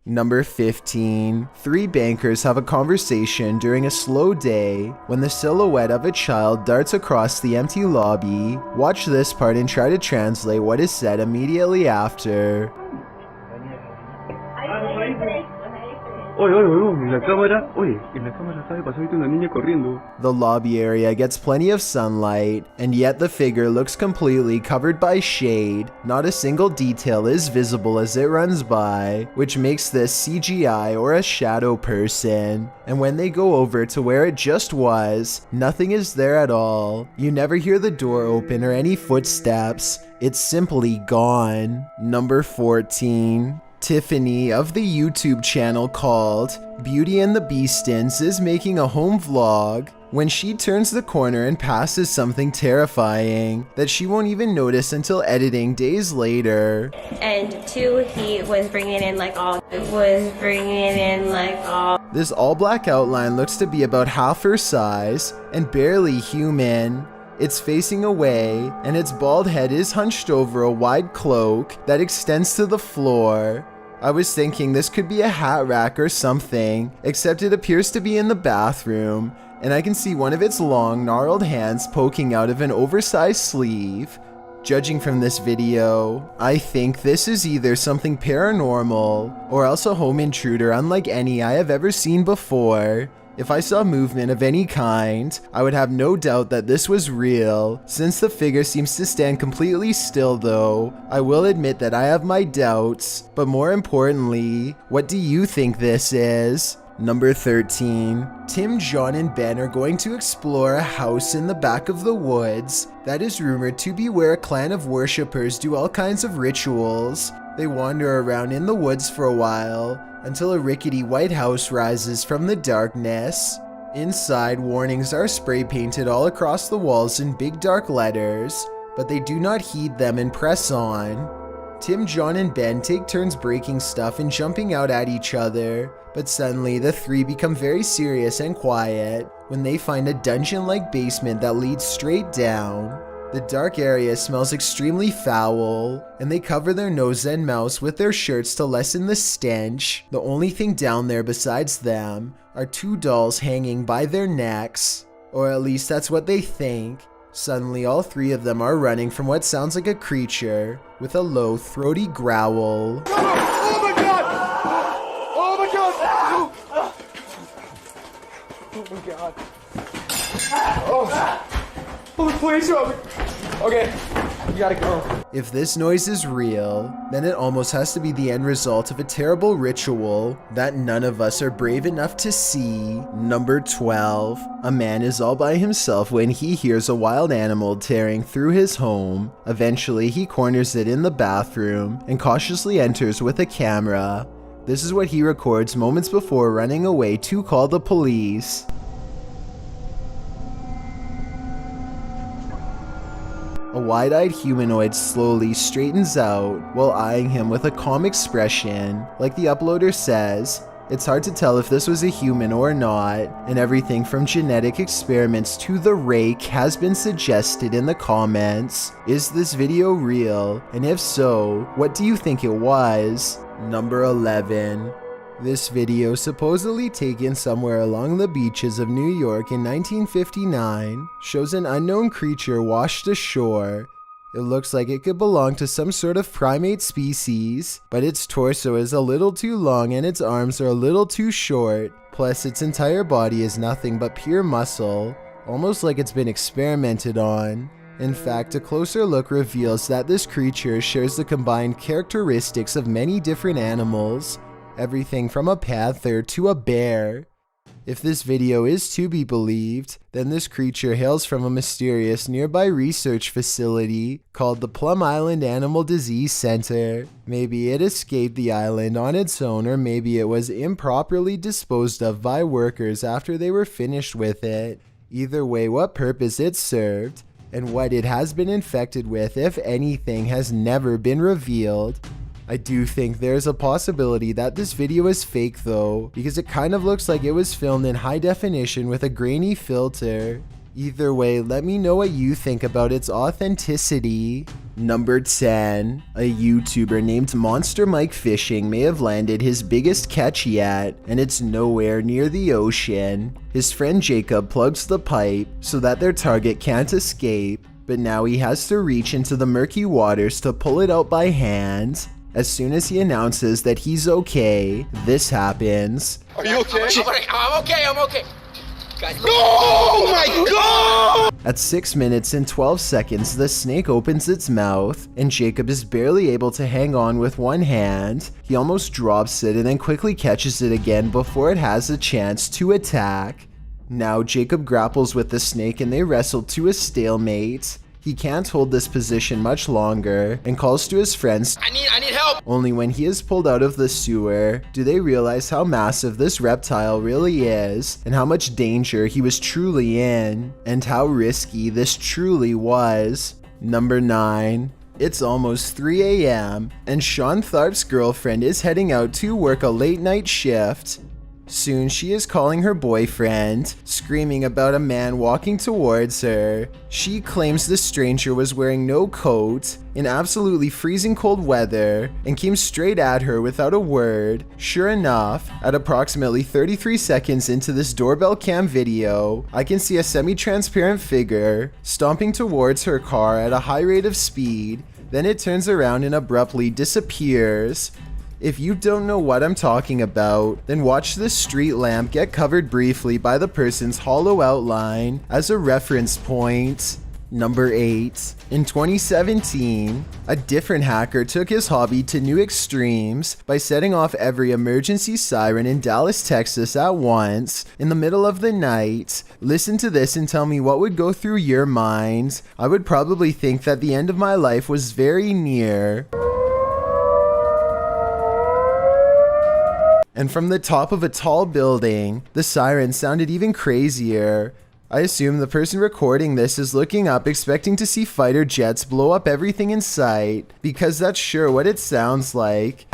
Number 15. Three bankers have a conversation during a slow day when the silhouette of a child darts across the empty lobby. Watch this part and try to translate what is said immediately after. The lobby area gets plenty of sunlight, and yet the figure looks completely covered by shade. Not a single detail is visible as it runs by, which makes this CGI or a shadow person. And when they go over to where it just was, nothing is there at all. You never hear the door open or any footsteps. It's simply gone. Number 14. Tiffany of the YouTube channel called Beauty and the Beastins is making a home vlog when she turns the corner and passes something terrifying that she won't even notice until editing days later. And two, he was bringing in This all black outline looks to be about half her size and barely human. It's facing away, and its bald head is hunched over a wide cloak that extends to the floor. I was thinking this could be a hat rack or something, except it appears to be in the bathroom, and I can see one of its long, gnarled hands poking out of an oversized sleeve. Judging from this video, I think this is either something paranormal, or else a home intruder unlike any I have ever seen before. If I saw movement of any kind, I would have no doubt that this was real. Since the figure seems to stand completely still though, I will admit that I have my doubts. But more importantly, what do you think this is? Number 13. Tim, John, and Ben are going to explore a house in the back of the woods that is rumored to be where a clan of worshippers do all kinds of rituals. They wander around in the woods for a while, until a rickety white house rises from the darkness. Inside, warnings are spray painted all across the walls in big dark letters, but they do not heed them and press on. Tim, John, and Ben take turns breaking stuff and jumping out at each other, but suddenly the three become very serious and quiet when they find a dungeon-like basement that leads straight down. The dark area smells extremely foul, and they cover their nose and mouths with their shirts to lessen the stench. The only thing down there besides them are two dolls hanging by their necks, or at least that's what they think. Suddenly all three of them are running from what sounds like a creature with a low, throaty growl. Oh my god! Oh my god! Oh my god. Oh, please help me. Okay, you gotta go. If this noise is real, then it almost has to be the end result of a terrible ritual that none of us are brave enough to see. Number 12. A man is all by himself when he hears a wild animal tearing through his home. Eventually, he corners it in the bathroom and cautiously enters with a camera. This is what he records moments before running away to call the police. A wide-eyed humanoid slowly straightens out while eyeing him with a calm expression. Like the uploader says, it's hard to tell if this was a human or not, and everything from genetic experiments to the rake has been suggested in the comments. Is this video real? And if so, what do you think it was? Number 11. This video, supposedly taken somewhere along the beaches of New York in 1959, shows an unknown creature washed ashore. It looks like it could belong to some sort of primate species, but its torso is a little too long and its arms are a little too short. Plus, its entire body is nothing but pure muscle, almost like it's been experimented on. In fact, a closer look reveals that this creature shares the combined characteristics of many different animals. Everything from a panther to a bear. If this video is to be believed, then this creature hails from a mysterious nearby research facility called the Plum Island Animal Disease Center. Maybe it escaped the island on its own, or maybe it was improperly disposed of by workers after they were finished with it. Either way, what purpose it served, and what it has been infected with, if anything, has never been revealed. I do think there's a possibility that this video is fake though, because it kind of looks like it was filmed in high definition with a grainy filter. Either way, let me know what you think about its authenticity. Number 10. A YouTuber named Monster Mike Fishing may have landed his biggest catch yet, and it's nowhere near the ocean. His friend Jacob plugs the pipe so that their target can't escape, but now he has to reach into the murky waters to pull it out by hand. As soon as he announces that he's okay, this happens. Are you okay? I'm okay. Guys, No! Oh my god! At 6 minutes and 12 seconds, the snake opens its mouth, and Jacob is barely able to hang on with one hand. He almost drops it and then quickly catches it again before it has a chance to attack. Now Jacob grapples with the snake and they wrestle to a stalemate. He can't hold this position much longer and calls to his friends. I need help. Only when he is pulled out of the sewer do they realize how massive this reptile really is and how much danger he was truly in and how risky this truly was. Number 9. It's almost 3 a.m. and Sean Tharp's girlfriend is heading out to work a late night shift. Soon she is calling her boyfriend, screaming about a man walking towards her. She claims the stranger was wearing no coat in absolutely freezing cold weather and came straight at her without a word. Sure enough, at approximately 33 seconds into this doorbell cam video, I can see a semi-transparent figure stomping towards her car at a high rate of speed. Then it turns around and abruptly disappears. If you don't know what I'm talking about, then watch this street lamp get covered briefly by the person's hollow outline as a reference point. Number 8. In 2017, a different hacker took his hobby to new extremes by setting off every emergency siren in Dallas, Texas at once in the middle of the night. Listen to this and tell me what would go through your mind. I would probably think that the end of my life was very near. And from the top of a tall building, the siren sounded even crazier. I assume the person recording this is looking up expecting to see fighter jets blow up everything in sight, because that's sure what it sounds like.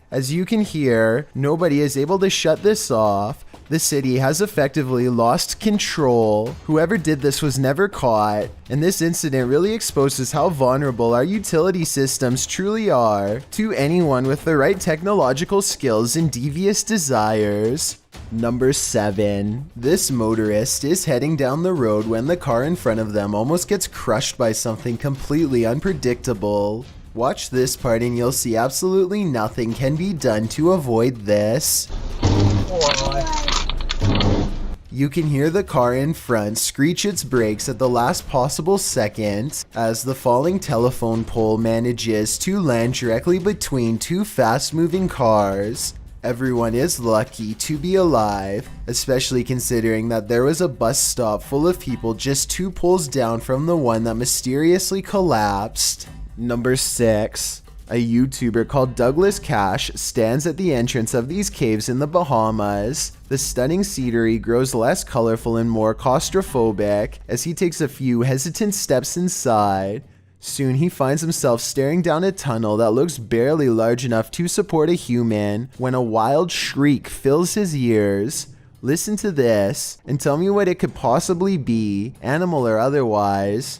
As you can hear, nobody is able to shut this off. The city has effectively lost control. Whoever did this was never caught, and this incident really exposes how vulnerable our utility systems truly are to anyone with the right technological skills and devious desires. Number 7. This motorist is heading down the road when the car in front of them almost gets crushed by something completely unpredictable. Watch this part and you'll see absolutely nothing can be done to avoid this. You can hear the car in front screech its brakes at the last possible second as the falling telephone pole manages to land directly between two fast-moving cars. Everyone is lucky to be alive, especially considering that there was a bus stop full of people just 2 poles down from the one that mysteriously collapsed. Number 6. A YouTuber called Douglas Cash stands at the entrance of these caves in the Bahamas. The stunning scenery grows less colorful and more claustrophobic as he takes a few hesitant steps inside. Soon he finds himself staring down a tunnel that looks barely large enough to support a human when a wild shriek fills his ears. Listen to this and tell me what it could possibly be, animal or otherwise.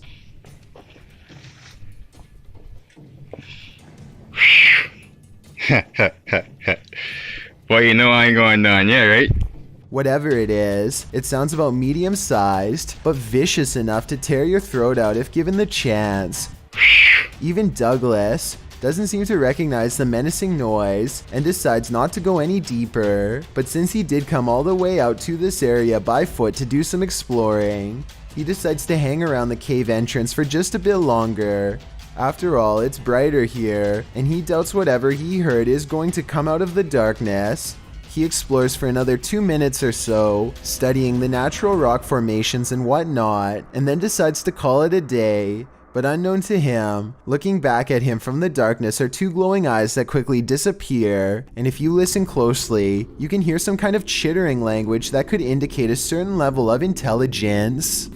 Well, you know I ain't going down yet, right? Whatever it is, it sounds about medium-sized, but vicious enough to tear your throat out if given the chance. Even Douglas doesn't seem to recognize the menacing noise and decides not to go any deeper, but since he did come all the way out to this area by foot to do some exploring, he decides to hang around the cave entrance for just a bit longer. After all, it's brighter here, and he doubts whatever he heard is going to come out of the darkness. He explores for another 2 minutes or so, studying the natural rock formations and whatnot, and then decides to call it a day. But unknown to him, looking back at him from the darkness are 2 glowing eyes that quickly disappear, and if you listen closely, you can hear some kind of chittering language that could indicate a certain level of intelligence.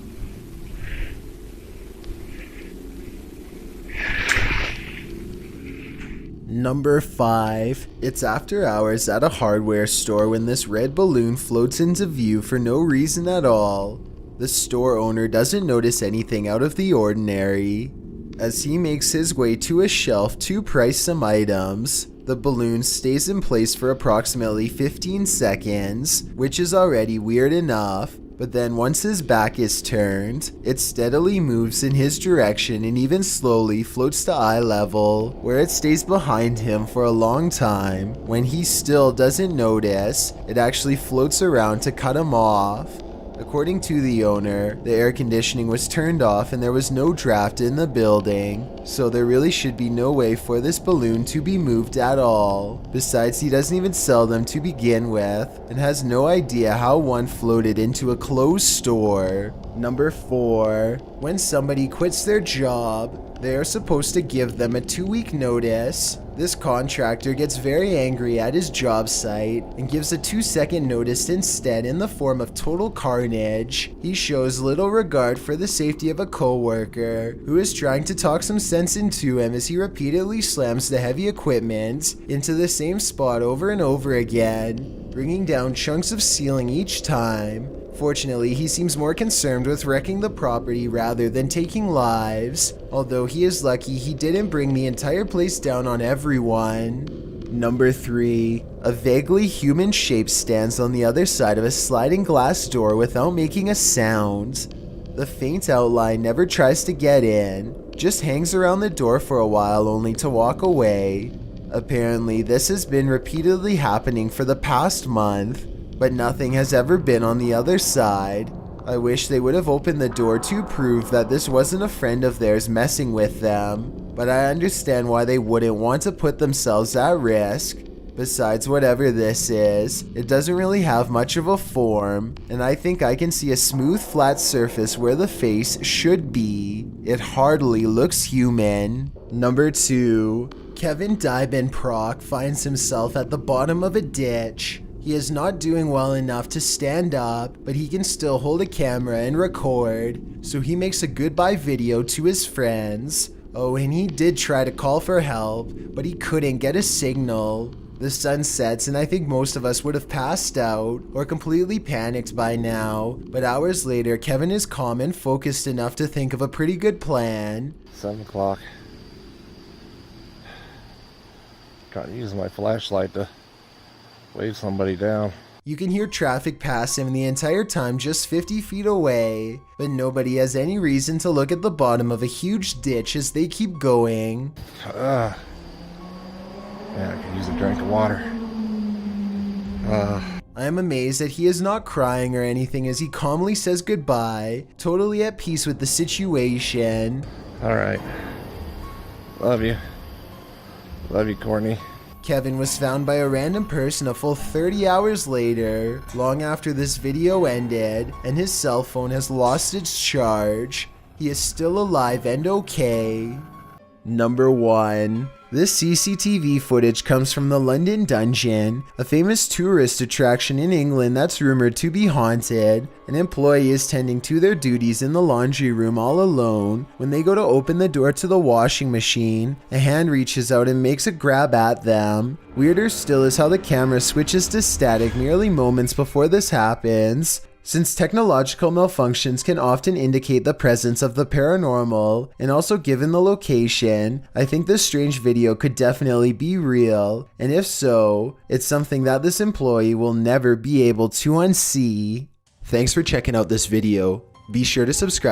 Number 5. It's after hours at a hardware store when this red balloon floats into view for no reason at all. The store owner doesn't notice anything out of the ordinary. As he makes his way to a shelf to price some items, the balloon stays in place for approximately 15 seconds, which is already weird enough. But then once his back is turned, it steadily moves in his direction and even slowly floats to eye level, where it stays behind him for a long time. When he still doesn't notice, it actually floats around to cut him off. According to the owner, the air conditioning was turned off and there was no draft in the building, so there really should be no way for this balloon to be moved at all. Besides, he doesn't even sell them to begin with, and has no idea how one floated into a closed store. Number 4. When somebody quits their job, they are supposed to give them a 2-week notice. This contractor gets very angry at his job site and gives a 2-second notice instead in the form of total carnage. He shows little regard for the safety of a coworker who is trying to talk some sense into him as he repeatedly slams the heavy equipment into the same spot over and over again, bringing down chunks of ceiling each time. Fortunately, he seems more concerned with wrecking the property rather than taking lives, although he is lucky he didn't bring the entire place down on everyone. Number 3. A vaguely human shape stands on the other side of a sliding glass door without making a sound. The faint outline never tries to get in, just hangs around the door for a while only to walk away. Apparently, this has been repeatedly happening for the past month, but nothing has ever been on the other side. I wish they would have opened the door to prove that this wasn't a friend of theirs messing with them, but I understand why they wouldn't want to put themselves at risk. Besides, whatever this is, it doesn't really have much of a form, and I think I can see a smooth flat surface where the face should be. It hardly looks human. Number 2. Kevin Diebenprock finds himself at the bottom of a ditch. He is not doing well enough to stand up, but he can still hold a camera and record, so he makes a goodbye video to his friends. Oh, and he did try to call for help, but he couldn't get a signal. The sun sets and I think most of us would have passed out or completely panicked by now, but hours later Kevin is calm and focused enough to think of a pretty good plan. 7 o'clock. Gotta use my flashlight to wave somebody down. You can hear traffic pass him the entire time just 50 feet away, but nobody has any reason to look at the bottom of a huge ditch as they keep going. Yeah, I could use a drink of water. I am amazed that he is not crying or anything as he calmly says goodbye, totally at peace with the situation. Alright. Love you. Love you, Courtney. Kevin was found by a random person a full 30 hours later, long after this video ended, and his cell phone has lost its charge. He is still alive and okay. Number 1. This CCTV footage comes from the London Dungeon, a famous tourist attraction in England that's rumored to be haunted. An employee is tending to their duties in the laundry room all alone. When they go to open the door to the washing machine, a hand reaches out and makes a grab at them. Weirder still is how the camera switches to static merely moments before this happens. Since technological malfunctions can often indicate the presence of the paranormal, and also given the location, I think this strange video could definitely be real, and if so, it's something that this employee will never be able to unsee. Thanks for checking out this video. Be sure to subscribe.